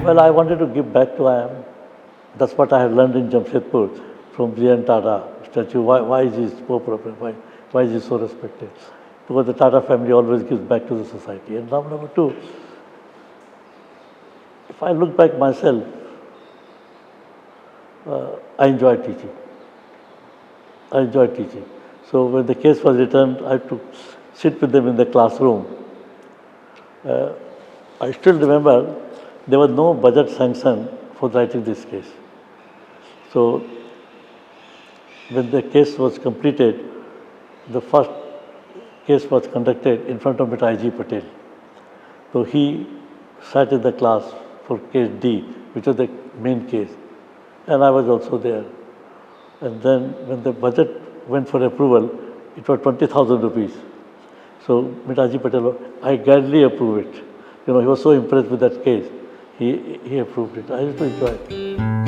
Well, I wanted to give back to IIM. That's what I had learned in Jamshedpur from J.N. Tata statue. Why is he so proper? Why is he so respected? Because the Tata family always gives back to the society. And now, number two, if I look back myself, I enjoy teaching. I enjoy teaching. So when the case was returned, I had to sit with them in the classroom. I still remember there was no budget sanction for writing this case. So when the case was completed, the first case was conducted in front of Mr. I.G. Patel. So he sat in the class for case D, which was the main case, and I was also there. And then when the budget went for approval, it was 20,000 rupees. So Mr. I.G. Patel, I gladly approve it. He was so impressed with that case. He approved it. I used to enjoy it.